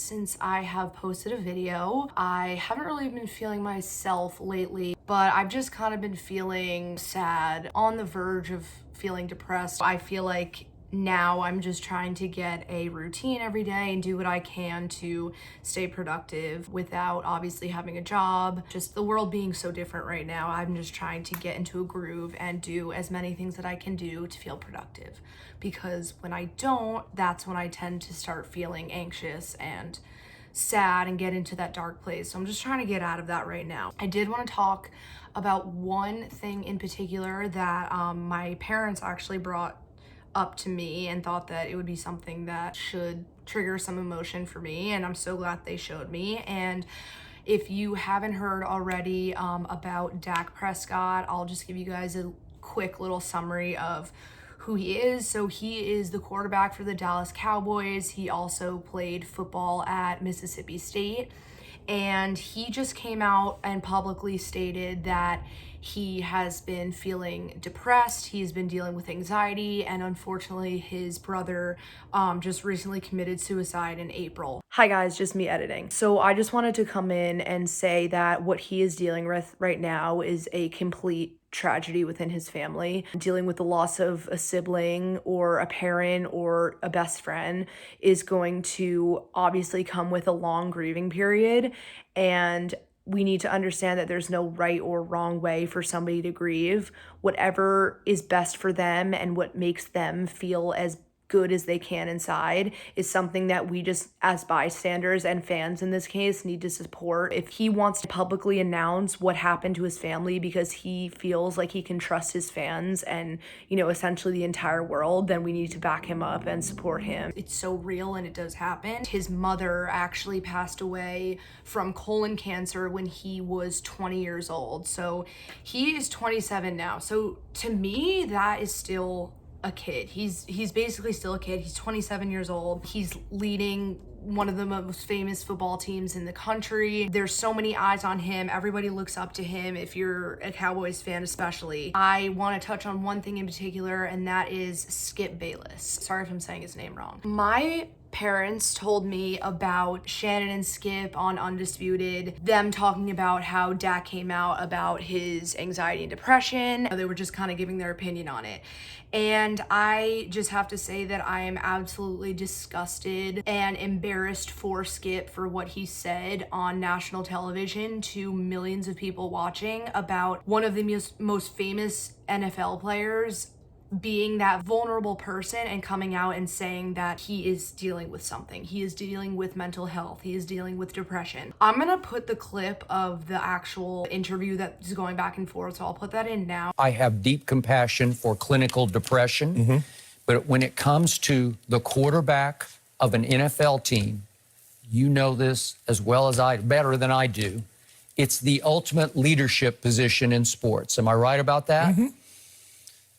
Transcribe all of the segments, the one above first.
since I have posted a video. I haven't really been feeling myself lately, but I've just kind of been feeling sad, on the verge of feeling depressed. I feel like now I'm just trying to get a routine every day and do what I can to stay productive without obviously having a job. Just the world being so different right now, I'm just trying to get into a groove and do as many things that I can do to feel productive. Because when I don't, that's when I tend to start feeling anxious and sad and get into that dark place. So I'm just trying to get out of that right now. I did want to talk about one thing in particular that my parents actually brought up to me and thought that it would be something that should trigger some emotion for me, and I'm so glad they showed me. And if you haven't heard already about Dak Prescott, I'll just give you guys a quick little summary of who he is. So he is the quarterback for the Dallas Cowboys. He also played football at Mississippi State, and he just came out and publicly stated that he has been feeling depressed. He's been dealing with anxiety, and unfortunately his brother just recently committed suicide in April. Hi guys, just me editing. So I just wanted to come in and say that what he is dealing with right now is a complete tragedy within his family. Dealing with the loss of a sibling or a parent or a best friend is going to obviously come with a long grieving period, and we need to understand that there's no right or wrong way for somebody to grieve. Whatever is best for them and what makes them feel as good as they can inside is something that we just, as bystanders and fans in this case, need to support. If he wants to publicly announce what happened to his family because he feels like he can trust his fans and, you know, essentially the entire world, then we need to back him up and support him. It's so real and it does happen. His mother actually passed away from colon cancer when he was 20 years old. So he is 27 now. So to me, that is still a kid. He's basically still a kid. He's 27 years old. He's leading one of the most famous football teams in the country. There's so many eyes on him. Everybody looks up to him, if you're a Cowboys fan especially. I want to touch on one thing in particular, and that is Skip Bayless. Sorry if I'm saying his name wrong. My parents told me about Shannon and Skip on Undisputed, them talking about how Dak came out about his anxiety and depression. They were just kind of giving their opinion on it. And I just have to say that I am absolutely disgusted and embarrassed for Skip for what he said on national television to millions of people watching about one of the most famous NFL players being that vulnerable person and coming out and saying that he is dealing with something. He is dealing with mental health. He is dealing with depression. I'm gonna put the clip of the actual interview that is going back and forth, so I'll put that in now. I have deep compassion for clinical depression, but when it comes to the quarterback of an NFL team, you know this as well as better than I do, it's the ultimate leadership position in sports. Am I right about that?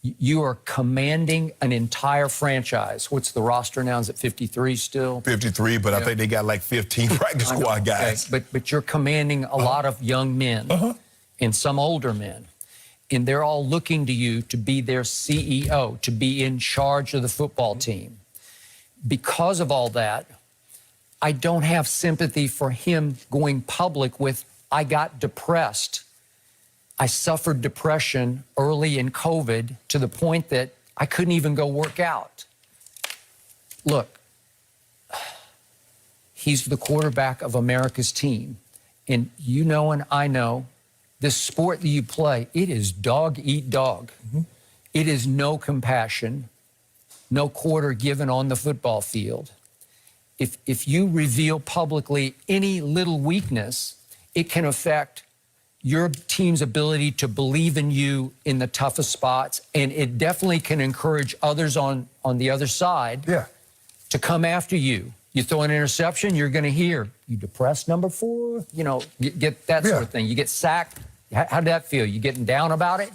You are commanding an entire franchise. What's the roster now? Is it 53 still? 53, but I think they got like 15 practice squad guys. Okay. But you're commanding a lot of young men and some older men. And they're all looking to you to be their CEO, to be in charge of the football team. Because of all that, I don't have sympathy for him going public with, I got depressed. I suffered depression early in COVID to the point that I couldn't even go work out. Look, he's the quarterback of America's team. And you know and I know, this sport that you play, it is dog eat dog. It is no compassion, no quarter given on the football field. If you reveal publicly any little weakness, it can affect your team's ability to believe in you in the toughest spots, and it definitely can encourage others on the other side to come after you. You throw an interception, you're going to hear, you depressed number 4? You know, get that sort of thing. You get sacked. How did that feel? You getting down about it?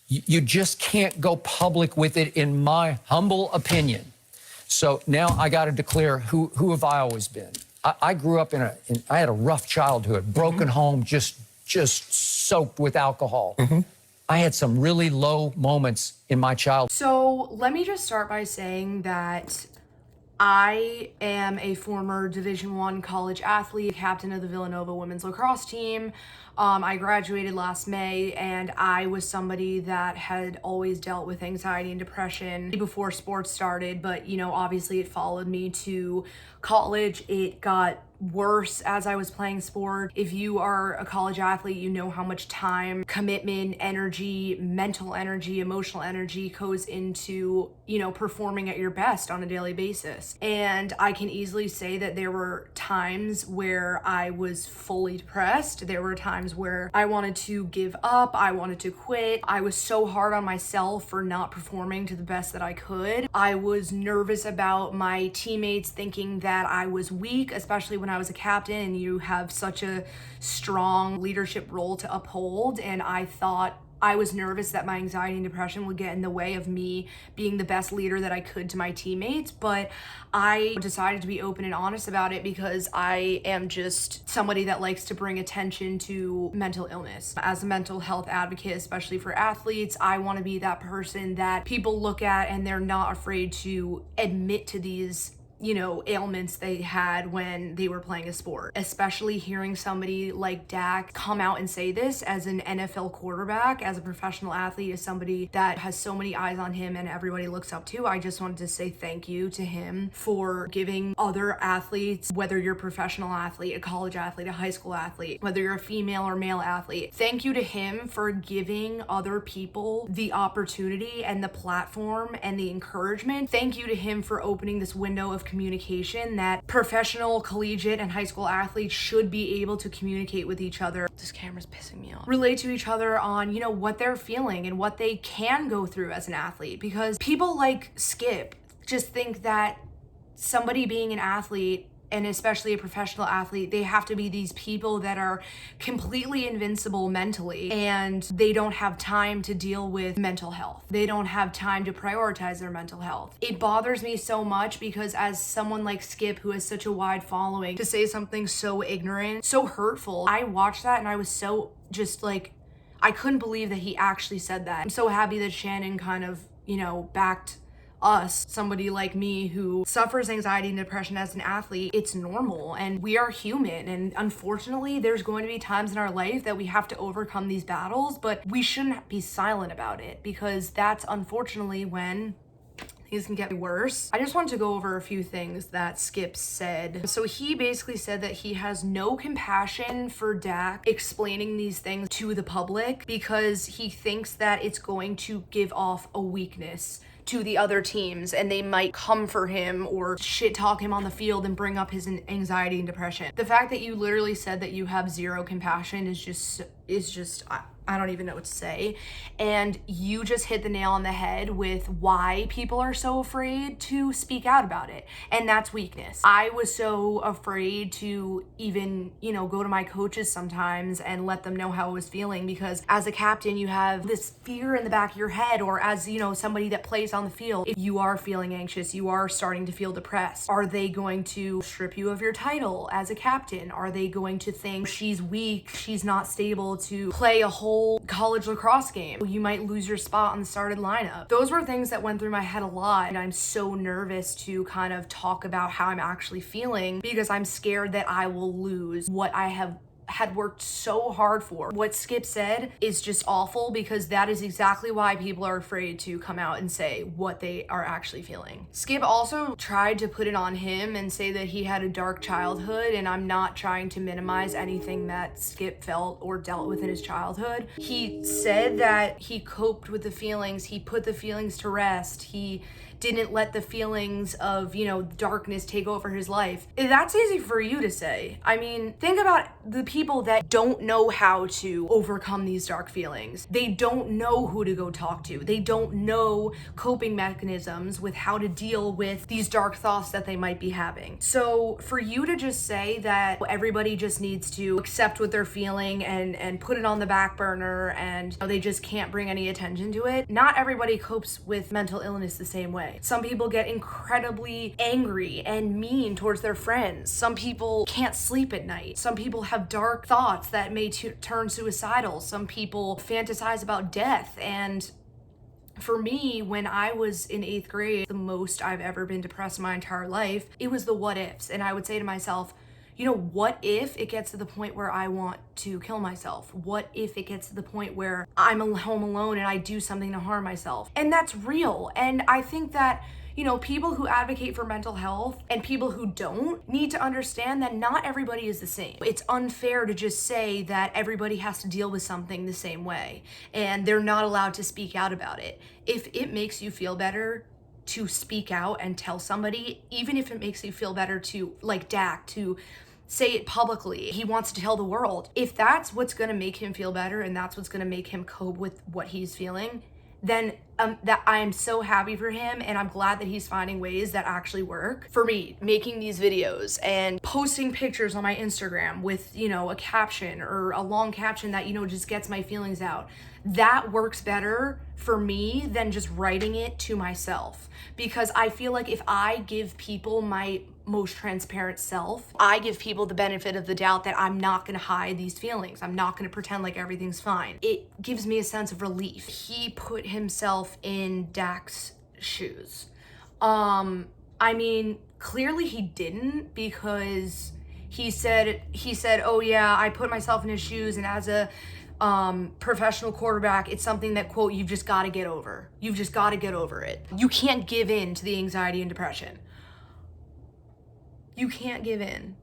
You just can't go public with it, in my humble opinion. So now I got to declare, who have I always been? I grew up I had a rough childhood, broken home, just soaked with alcohol. I had some really low moments in my childhood. So let me just start by saying that I am a former Division I college athlete, captain of the Villanova women's lacrosse team. I graduated last May, and I was somebody that had always dealt with anxiety and depression before sports started, but obviously it followed me to college. It got worse as I was playing sport. If you are a college athlete, you know how much time, commitment, energy, mental energy, emotional energy goes into, performing at your best on a daily basis. And I can easily say that there were times where I was fully depressed. There were times where I wanted to give up. I wanted to quit. I was so hard on myself for not performing to the best that I could. I was nervous about my teammates thinking that I was weak, especially when I was a captain and you have such a strong leadership role to uphold. And I was nervous that my anxiety and depression would get in the way of me being the best leader that I could to my teammates. But I decided to be open and honest about it because I am just somebody that likes to bring attention to mental illness. As a mental health advocate, especially for athletes, I want to be that person that people look at and they're not afraid to admit to these ailments they had when they were playing a sport. Especially hearing somebody like Dak come out and say this as an NFL quarterback, as a professional athlete, as somebody that has so many eyes on him and everybody looks up to. I just wanted to say thank you to him for giving other athletes, whether you're a professional athlete, a college athlete, a high school athlete, whether you're a female or male athlete, thank you to him for giving other people the opportunity and the platform and the encouragement. Thank you to him for opening this window of communication that professional, collegiate, and high school athletes should be able to communicate with each other. This camera's pissing me off. Relate to each other on, what they're feeling and what they can go through as an athlete. Because people like Skip just think that somebody being an athlete, and especially a professional athlete, they have to be these people that are completely invincible mentally, and they don't have time to deal with mental health. They don't have time to prioritize their mental health. It bothers me so much because as someone like Skip, who has such a wide following, to say something so ignorant, so hurtful, I watched that and I was so just like, I couldn't believe that he actually said that. I'm so happy that Shannon kind of, backed us, somebody like me who suffers anxiety and depression as an athlete. It's normal and we are human, and unfortunately there's going to be times in our life that we have to overcome these battles, but we shouldn't be silent about it because that's unfortunately when things can get worse. I just wanted to go over a few things that Skip said. So he basically said that he has no compassion for Dak explaining these things to the public because he thinks that it's going to give off a weakness to the other teams and they might come for him or shit talk him on the field and bring up his anxiety and depression. The fact that you literally said that you have zero compassion is just I don't even know what to say. And you just hit the nail on the head with why people are so afraid to speak out about it. And that's weakness. I was so afraid to even, go to my coaches sometimes and let them know how I was feeling because as a captain, you have this fear in the back of your head, or as, somebody that plays on the field, if you are feeling anxious, you are starting to feel depressed. Are they going to strip you of your title as a captain? Are they going to think she's weak, she's not stable to play a whole college lacrosse game? You might lose your spot on the started lineup. Those were things that went through my head a lot, and I'm so nervous to kind of talk about how I'm actually feeling because I'm scared that I will lose what I had worked so hard for. What Skip said is just awful because that is exactly why people are afraid to come out and say what they are actually feeling. Skip also tried to put it on him and say that he had a dark childhood, and I'm not trying to minimize anything that Skip felt or dealt with in his childhood. He said that he coped with the feelings, he put the feelings to rest, he didn't let the feelings of, darkness take over his life. That's easy for you to say. I mean, think about the people that don't know how to overcome these dark feelings. They don't know who to go talk to. They don't know coping mechanisms with how to deal with these dark thoughts that they might be having. So for you to just say that everybody just needs to accept what they're feeling and put it on the back burner and they just can't bring any attention to it, not everybody copes with mental illness the same way. Some people get incredibly angry and mean towards their friends. Some people can't sleep at night. Some people have dark thoughts that may turn suicidal. Some people fantasize about death, and For me, when I was in 8th grade, the most I've ever been depressed in my entire life, it was the what ifs. And I would say to myself, you know, what if it gets to the point where I want to kill myself? What if it gets to the point where I'm home alone and I do something to harm myself? And that's real. And I think that, you know, people who advocate for mental health and people who don't need to understand that not everybody is the same. It's unfair to just say that everybody has to deal with something the same way and they're not allowed to speak out about it. If it makes you feel better to speak out and tell somebody, even if it makes you feel better to, like Dak, to say it publicly, he wants to tell the world. If that's what's gonna make him feel better and that's what's gonna make him cope with what he's feeling, then that I am so happy for him, and I'm glad that he's finding ways that actually work. For me, making these videos and posting pictures on my Instagram with, you know, a caption or a long caption that, you know, just gets my feelings out, that works better for me than just writing it to myself. Because I feel like if I give people my most transparent self, I give people the benefit of the doubt that I'm not gonna hide these feelings. I'm not gonna pretend like everything's fine. It gives me a sense of relief. He put himself in Dak's shoes. I mean, clearly he didn't, because he said, oh yeah, I put myself in his shoes, and as a professional quarterback, it's something that, quote, you've just got to get over. You've just got to get over it. You can't give in to the anxiety and depression. You can't give in.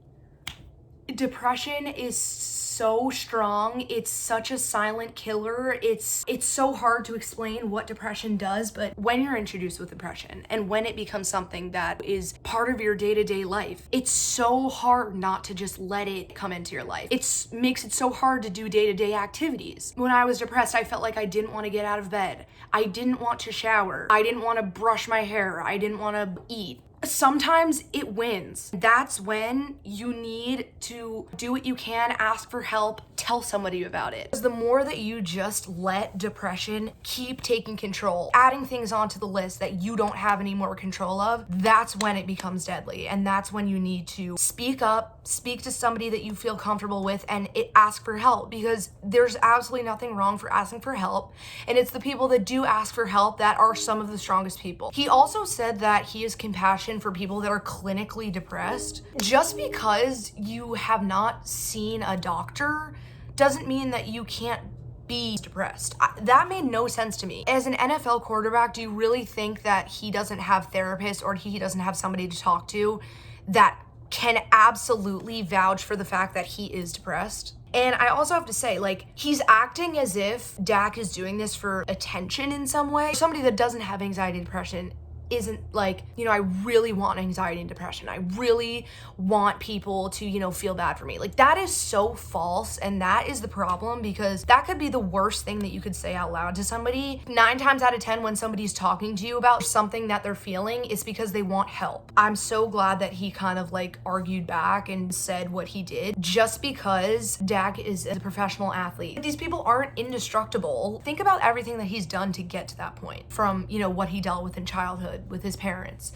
Depression is so strong. It's such a silent killer. It's so hard to explain what depression does, but when you're introduced with depression and when it becomes something that is part of your day-to-day life, it's so hard not to just let it come into your life. It makes it so hard to do day-to-day activities. When I was depressed, I felt like I didn't want to get out of bed. I didn't want to shower. I didn't want to brush my hair. I didn't want to eat. Sometimes it wins. That's when you need to do what you can, ask for help, tell somebody about it. Because the more that you just let depression keep taking control, adding things onto the list that you don't have any more control of, that's when it becomes deadly. And that's when you need to speak up, speak to somebody that you feel comfortable with, and ask for help, because there's absolutely nothing wrong for asking for help. And it's the people that do ask for help that are some of the strongest people. He also said that he has compassion for people that are clinically depressed. Just because you have not seen a doctor doesn't mean that you can't be depressed. That made no sense to me. As an NFL quarterback, do you really think that he doesn't have therapists or he doesn't have somebody to talk to that can absolutely vouch for the fact that he is depressed? And I also have to say, like, he's acting as if Dak is doing this for attention in some way. Somebody that doesn't have anxiety and depression isn't like, you know, I really want anxiety and depression. I really want people to, you know, feel bad for me. Like, that is so false, and that is the problem, because that could be the worst thing that you could say out loud to somebody. 9 times out of 10, when somebody's talking to you about something that they're feeling, it's because they want help. I'm so glad that he kind of like argued back and said what he did, just because Dak is a professional athlete. These people aren't indestructible. Think about everything that he's done to get to that point, from, you know, what he dealt with in childhood with his parents,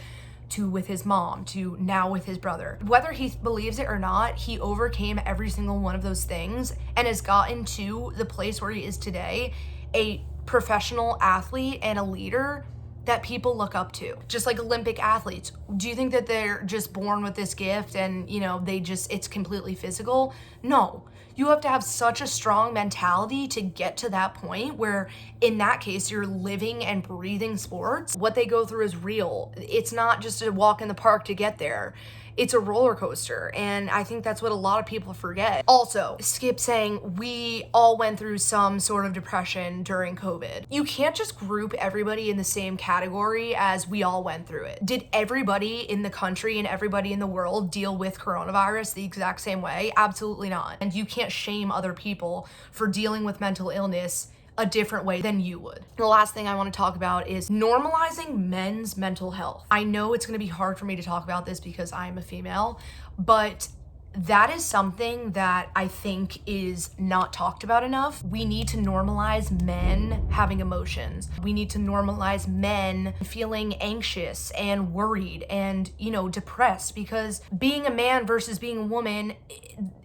to with his mom, to now with his brother. Whether he believes it or not, he overcame every single one of those things and has gotten to the place where he is today, a professional athlete and a leader that people look up to. Just like Olympic athletes. Do you think that they're just born with this gift and, you know, it's completely physical? No. You have to have such a strong mentality to get to that point where, in that case, you're living and breathing sports. What they go through is real. It's not just a walk in the park to get there. It's a roller coaster, and I think that's what a lot of people forget. Also, Skip saying we all went through some sort of depression during COVID. You can't just group everybody in the same category as we all went through it. Did everybody in the country and everybody in the world deal with coronavirus the exact same way? Absolutely not. And you can't shame other people for dealing with mental illness a different way than you would. The last thing I want to talk about is normalizing men's mental health. I know it's going to be hard for me to talk about this because I'm a female, but that is something that I think is not talked about enough. We need to normalize men having emotions. We need to normalize men feeling anxious and worried and, you know, depressed, because being a man versus being a woman,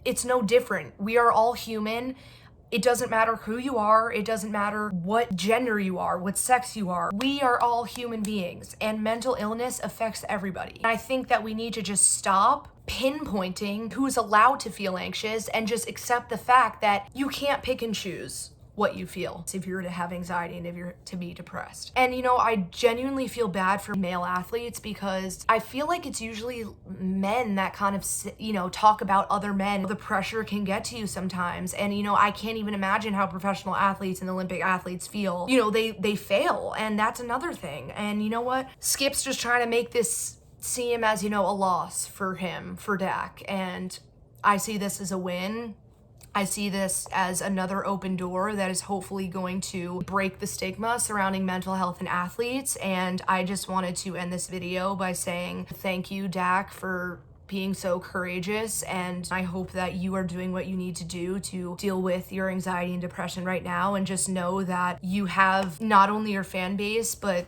it's no different. We are all human. It doesn't matter who you are. It doesn't matter what gender you are, what sex you are. We are all human beings, and mental illness affects everybody. And I think that we need to just stop pinpointing who's allowed to feel anxious and just accept the fact that you can't pick and choose what you feel if you're to have anxiety and if you're to be depressed. And I genuinely feel bad for male athletes because I feel like it's usually men that kind of talk about other men. The pressure can get to you sometimes, and I can't even imagine how professional athletes and Olympic athletes feel. They fail, and that's another thing. And you know what? Skip's just trying to make this seem as a loss for him, for Dak, and I see this as a win. I see this as another open door that is hopefully going to break the stigma surrounding mental health in athletes. And I just wanted to end this video by saying thank you, Dak, for being so courageous. And I hope that you are doing what you need to do to deal with your anxiety and depression right now. And just know that you have not only your fan base, but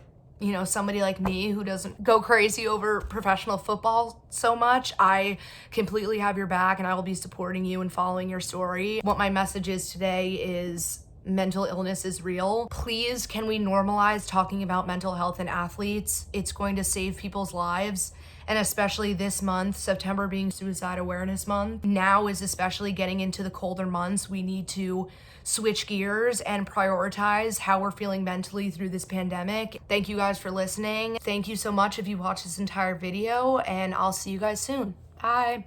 somebody like me who doesn't go crazy over professional football so much. I completely have your back, and I will be supporting you and following your story. What my message is today is mental illness is real. Please, can we normalize talking about mental health in athletes? It's going to save people's lives. And especially this month, September being Suicide Awareness Month, now is especially getting into the colder months. We need to switch gears and prioritize how we're feeling mentally through this pandemic. Thank you guys for listening. Thank you so much if you watched this entire video, and I'll see you guys soon. Bye.